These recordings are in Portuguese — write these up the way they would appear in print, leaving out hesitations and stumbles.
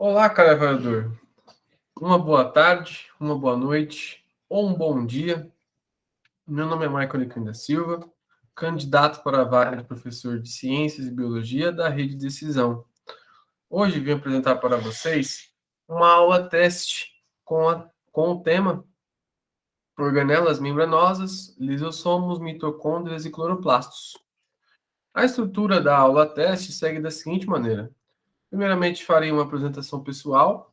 Olá, caro avaliador. Uma boa tarde, uma boa noite ou um bom dia. Meu nome é Michael Licanda Silva, candidato para a vaga de professor de Ciências e Biologia da Rede Decisão. Hoje vim apresentar para vocês uma aula teste com o tema organelas membranosas, lisossomos, mitocôndrias e cloroplastos. A estrutura da aula teste segue da seguinte maneira. Primeiramente, farei uma apresentação pessoal,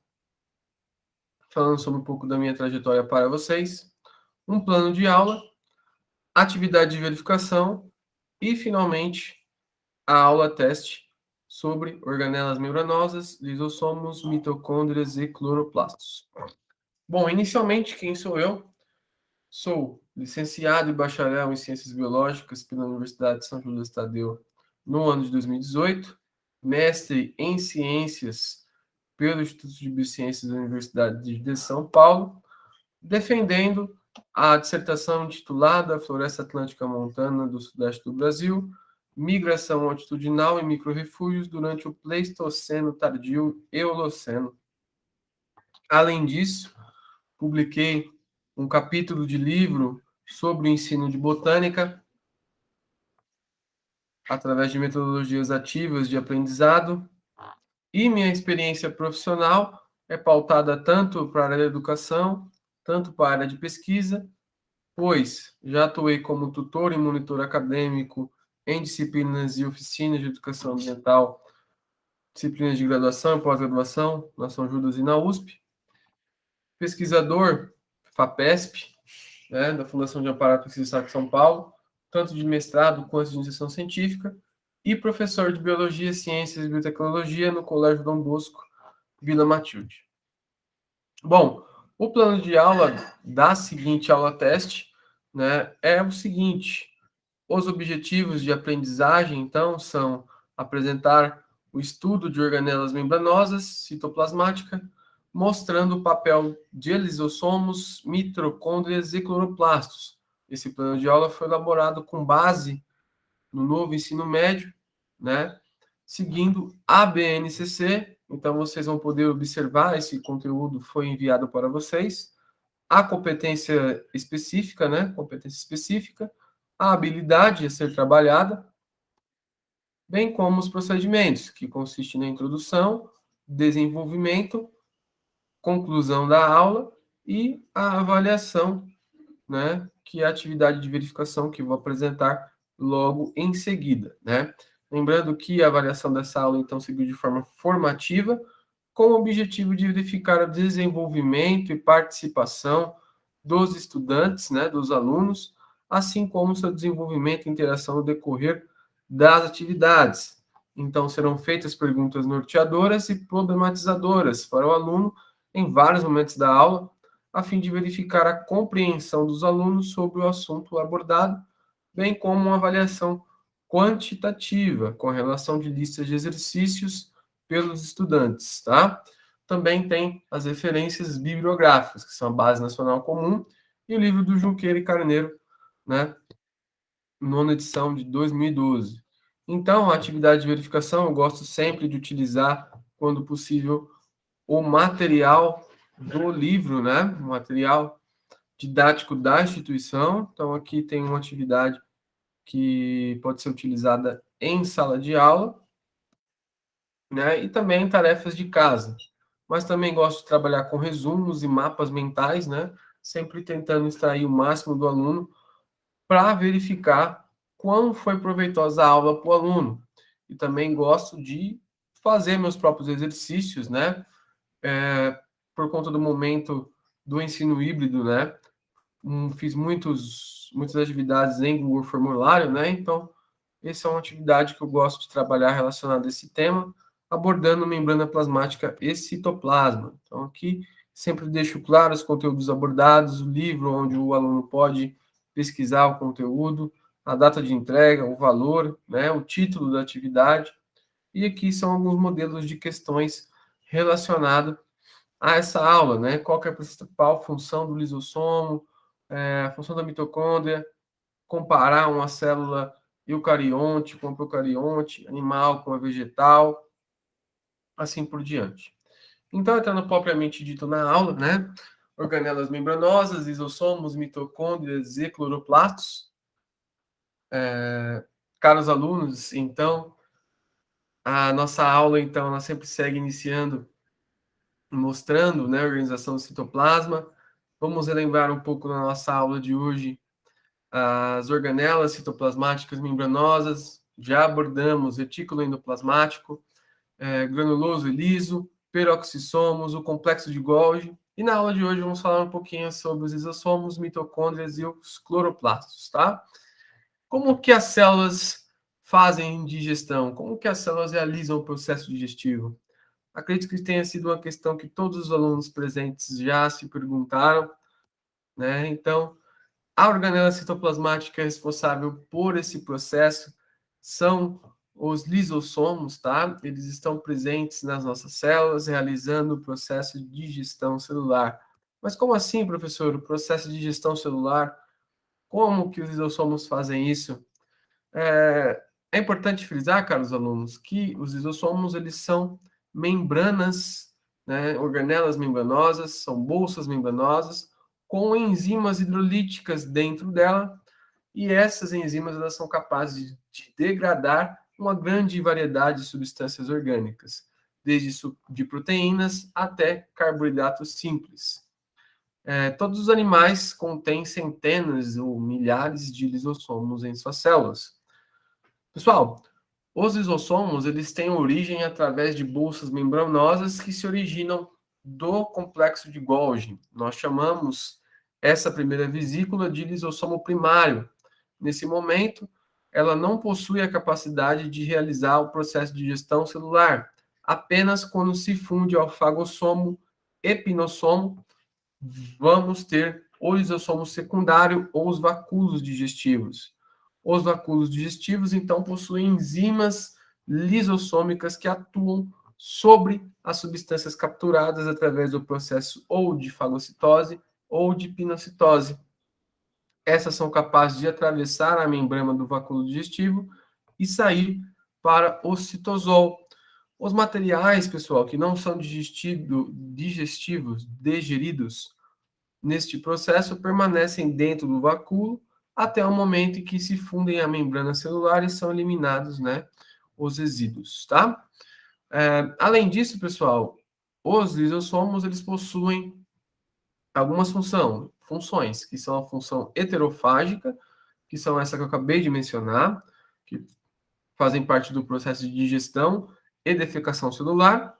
falando sobre um pouco da minha trajetória para vocês, um plano de aula, atividade de verificação e, finalmente, a aula teste sobre organelas membranosas, lisossomos, mitocôndrias e cloroplastos. Bom, inicialmente, quem sou eu? Sou licenciado e bacharel em Ciências Biológicas pela Universidade de São Judas Tadeu no ano de 2018, mestre em Ciências pelo Instituto de Biociências da Universidade de São Paulo, defendendo a dissertação intitulada Floresta Atlântica Montana do Sudeste do Brasil, migração altitudinal e microrrefúgios durante o Pleistoceno tardio e Holoceno. Além disso, publiquei um capítulo de livro sobre o ensino de botânica através de metodologias ativas de aprendizado, e minha experiência profissional é pautada tanto para a área da educação, tanto para a área de pesquisa, pois já atuei como tutor e monitor acadêmico em disciplinas e oficinas de educação ambiental, disciplinas de graduação e pós-graduação na São Judas e na USP, pesquisador FAPESP, né, da Fundação de Amparo à Pesquisa do Estado de São Paulo, tanto de mestrado quanto de iniciação científica, e professor de Biologia, Ciências e Biotecnologia no Colégio Dom Bosco, Vila Matilde. Bom, o plano de aula da seguinte aula teste, né, é o seguinte: os objetivos de aprendizagem, então, são apresentar o estudo de organelas membranosas, citoplasmática, mostrando o papel de lisossomos, mitocôndrias e cloroplastos. Esse plano de aula foi elaborado com base no novo ensino médio, né, seguindo a BNCC. Então, vocês vão poder observar, esse conteúdo foi enviado para vocês. A competência específica, né, competência específica, a habilidade a ser trabalhada, bem como os procedimentos, que consistem na introdução, desenvolvimento, conclusão da aula e a avaliação, né, que é a atividade de verificação que eu vou apresentar logo em seguida, né? Lembrando que a avaliação dessa aula, então, seguiu de forma formativa, com o objetivo de verificar o desenvolvimento e participação dos estudantes, né, dos alunos, assim como seu desenvolvimento e interação no decorrer das atividades. Então, serão feitas perguntas norteadoras e problematizadoras para o aluno em vários momentos da aula, a fim de verificar a compreensão dos alunos sobre o assunto abordado, bem como uma avaliação quantitativa com relação de listas de exercícios pelos estudantes, tá? Também tem as referências bibliográficas, que são a Base Nacional Comum e o livro do Junqueira e Carneiro, né? Nona edição de 2012. Então, a atividade de verificação eu gosto sempre de utilizar, quando possível, o material do livro, né? O material didático da instituição. Então, aqui tem uma atividade que pode ser utilizada em sala de aula, né? E também tarefas de casa. Mas também gosto de trabalhar com resumos e mapas mentais, né? Sempre tentando extrair o máximo do aluno para verificar quão foi proveitosa a aula para o aluno. E também gosto de fazer meus próprios exercícios, né? Por conta do momento do ensino híbrido, né? Fiz muitas atividades em Google Formulário, né? Então, essa é uma atividade que eu gosto de trabalhar relacionada a esse tema, abordando membrana plasmática e citoplasma. Então, aqui sempre deixo claro os conteúdos abordados, o livro onde o aluno pode pesquisar o conteúdo, a data de entrega, o valor, né, o título da atividade. E aqui são alguns modelos de questões relacionadas a essa aula, né? Qual que é a principal função do lisossomo, a função da mitocôndria, comparar uma célula eucarionte com a procarionte, animal com a vegetal, assim por diante. Então, entrando propriamente dito na aula, né? Organelas membranosas, lisossomos, mitocôndrias e cloroplastos. Caros alunos, então, a nossa aula, então, ela sempre segue iniciando, mostrando, né, a organização do citoplasma. Vamos relembrar um pouco na nossa aula de hoje as organelas citoplasmáticas membranosas. Já abordamos retículo endoplasmático, granuloso e liso, peroxissomos, o complexo de Golgi. E na aula de hoje vamos falar um pouquinho sobre os lisossomos, mitocôndrias e os cloroplastos, tá? Como que as células fazem digestão? Como que as células realizam o processo digestivo? Acredito que tenha sido uma questão que todos os alunos presentes já se perguntaram, né? Então, a organela citoplasmática responsável por esse processo são os lisossomos, tá? Eles estão presentes nas nossas células, realizando o processo de digestão celular. Mas como assim, professor? O processo de digestão celular? Como que os lisossomos fazem isso? É importante frisar, caros alunos, que os lisossomos eles são membranas, né, organelas membranosas, são bolsas membranosas com enzimas hidrolíticas dentro dela, e essas enzimas elas são capazes de degradar uma grande variedade de substâncias orgânicas, desde de proteínas até carboidratos simples. Todos os animais contêm centenas ou milhares de lisossomos em suas células. Pessoal, os lisossomos eles têm origem através de bolsas membranosas que se originam do complexo de Golgi. Nós chamamos essa primeira vesícula de lisossomo primário. Nesse momento, ela não possui a capacidade de realizar o processo de digestão celular. Apenas quando se funde ao fagossomo e pinossomo, vamos ter o lisossomo secundário ou os vacúolos digestivos. Os vacúolos digestivos, então, possuem enzimas lisossômicas que atuam sobre as substâncias capturadas através do processo ou de fagocitose ou de pinocitose. Essas são capazes de atravessar a membrana do vacúolo digestivo e sair para o citosol. Os materiais, pessoal, que não são digestivos, digeridos neste processo, permanecem dentro do vacúolo até o momento em que se fundem a membrana celular e são eliminados, né, os resíduos, tá? Além disso, pessoal, os lisossomos, eles possuem algumas funções, que são a função heterofágica, que são essa que eu acabei de mencionar, que fazem parte do processo de digestão e defecação celular,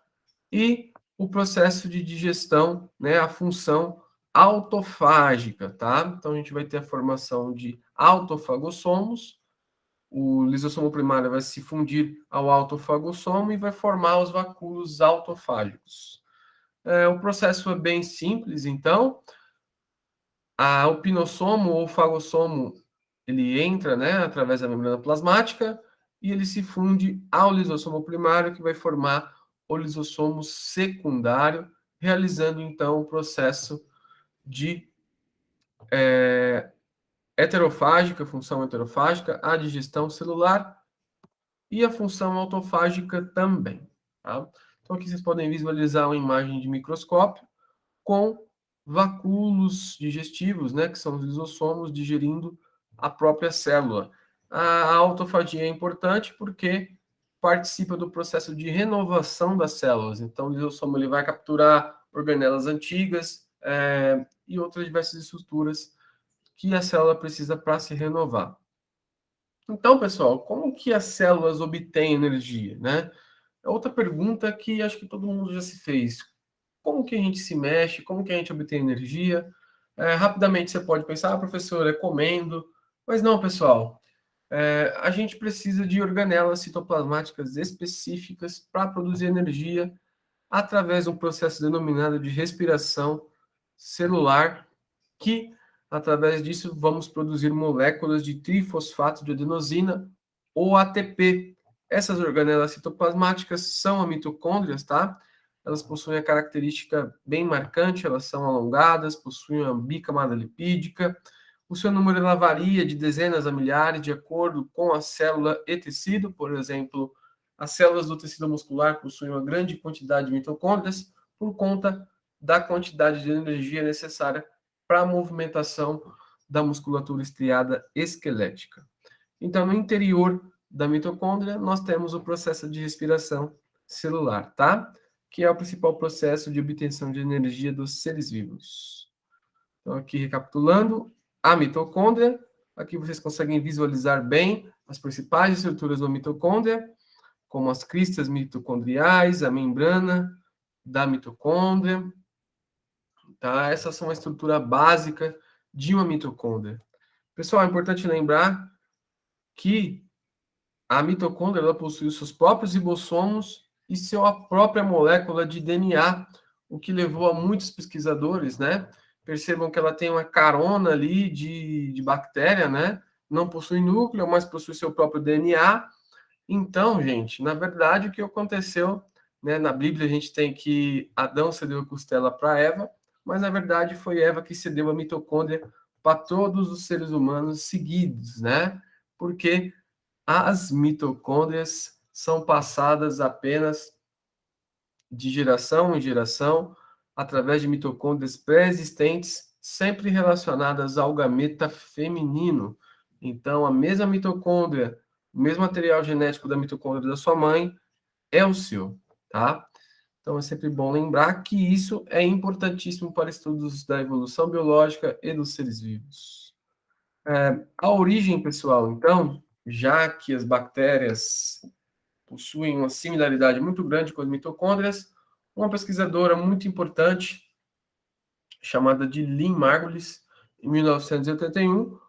e o processo de digestão, né, a função autofágica, tá? Então a gente vai ter a formação de autofagossomos, o lisossomo primário vai se fundir ao autofagossomo e vai formar os vacúolos autofágicos. O processo é bem simples, então, o pinossomo ou fagossomo, ele entra, né, através da membrana plasmática e ele se funde ao lisossomo primário, que vai formar o lisossomo secundário, realizando, então, o processo de heterofágica, função heterofágica, a digestão celular e a função autofágica também, tá? Então, aqui vocês podem visualizar uma imagem de microscópio com vacúolos digestivos, né, que são os lisossomos digerindo a própria célula. A autofagia é importante porque participa do processo de renovação das células. Então, o lisossomo ele vai capturar organelas antigas e outras diversas estruturas que a célula precisa para se renovar. Então, pessoal, como que as células obtêm energia, né? É outra pergunta que acho que todo mundo já se fez. Como que a gente se mexe? Como que a gente obtém energia? Rapidamente você pode pensar, professor, é comendo. Mas não, pessoal. A gente precisa de organelas citoplasmáticas específicas para produzir energia através de um processo denominado de respiração celular, que, através disso, vamos produzir moléculas de trifosfato de adenosina, ou ATP. Essas organelas citoplasmáticas são as mitocôndrias, tá? Elas possuem a característica bem marcante, elas são alongadas, possuem uma bicamada lipídica. O seu número ela varia de dezenas a milhares de acordo com a célula e tecido. Por exemplo, as células do tecido muscular possuem uma grande quantidade de mitocôndrias, por conta da quantidade de energia necessária para a movimentação da musculatura estriada esquelética. Então, no interior da mitocôndria, nós temos o processo de respiração celular, tá? Que é o principal processo de obtenção de energia dos seres vivos. Então, aqui recapitulando, a mitocôndria, aqui vocês conseguem visualizar bem as principais estruturas da mitocôndria, como as cristas mitocondriais, a membrana da mitocôndria, tá? Essas são a estrutura básica de uma mitocôndria. Pessoal, é importante lembrar que a mitocôndria ela possui os seus próprios ribossomos e sua própria molécula de DNA, o que levou a muitos pesquisadores, né? Percebam que ela tem uma carona ali de bactéria, né? Não possui núcleo, mas possui seu próprio DNA. Então, gente, na verdade, o que aconteceu, né? Na Bíblia a gente tem que Adão cedeu a costela para Eva, mas na verdade foi Eva que cedeu a mitocôndria para todos os seres humanos seguidos, né? Porque as mitocôndrias são passadas apenas de geração em geração através de mitocôndrias pré-existentes, sempre relacionadas ao gameta feminino. Então, a mesma mitocôndria, o mesmo material genético da mitocôndria da sua mãe é o seu, tá? Então, é sempre bom lembrar que isso é importantíssimo para estudos da evolução biológica e dos seres vivos. A origem, pessoal, então, já que as bactérias possuem uma similaridade muito grande com as mitocôndrias, uma pesquisadora muito importante, chamada de Lynn Margulis, em 1981,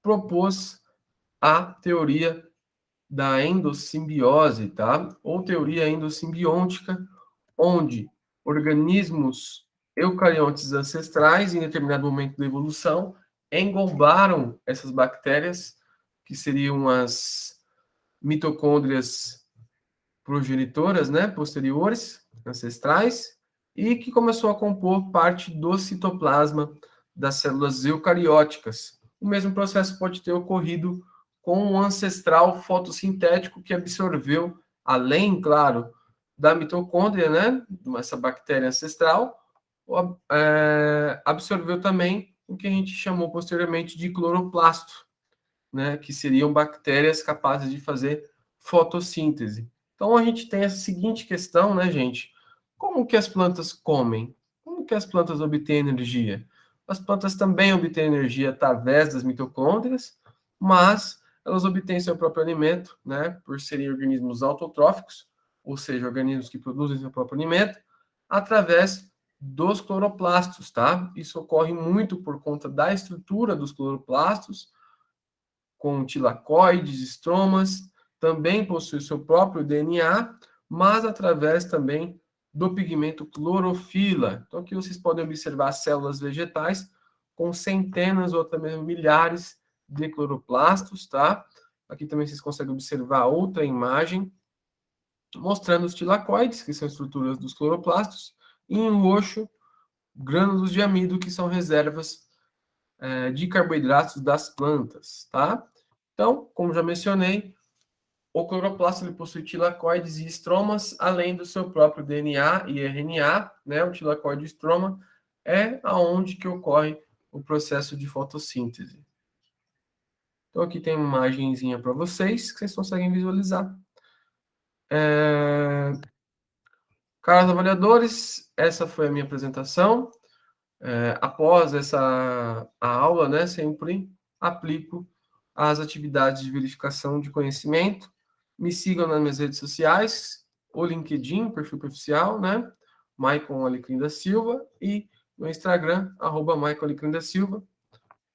propôs a teoria da endossimbiose, tá? Ou teoria endossimbiótica, onde organismos eucariontes ancestrais, em determinado momento da evolução, englobaram essas bactérias, que seriam as mitocôndrias progenitoras, né, posteriores, ancestrais, e que começou a compor parte do citoplasma das células eucarióticas. O mesmo processo pode ter ocorrido com um ancestral fotossintético que absorveu, além, claro, da mitocôndria, né, essa bactéria ancestral, absorveu também o que a gente chamou posteriormente de cloroplasto, né, que seriam bactérias capazes de fazer fotossíntese. Então a gente tem essa seguinte questão, né, gente? Como que as plantas comem? Como que as plantas obtêm energia? As plantas também obtêm energia através das mitocôndrias, mas elas obtêm seu próprio alimento, né, por serem organismos autotróficos, ou seja, organismos que produzem seu próprio alimento, através dos cloroplastos, tá? Isso ocorre muito por conta da estrutura dos cloroplastos, com tilacoides, estromas, também possui seu próprio DNA, mas através também do pigmento clorofila. Então aqui vocês podem observar células vegetais com centenas ou até mesmo milhares de cloroplastos, tá? Aqui também vocês conseguem observar outra imagem mostrando os tilacoides, que são estruturas dos cloroplastos, e em roxo, grânulos de amido, que são reservas de carboidratos das plantas, tá? Então, como já mencionei, o cloroplasto ele possui tilacoides e estromas, além do seu próprio DNA e RNA, né? O tilacoide e estroma é aonde que ocorre o processo de fotossíntese. Então, aqui tem uma imagenzinha para vocês, que vocês conseguem visualizar. Caros avaliadores, essa foi a minha apresentação. Após a aula, né, sempre aplico as atividades de verificação de conhecimento. Me sigam nas minhas redes sociais, o LinkedIn, perfil oficial, né, Maicon Alecrim da Silva, e no Instagram, @Maicon Alecrim da Silva.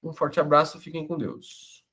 Um forte abraço, fiquem com Deus.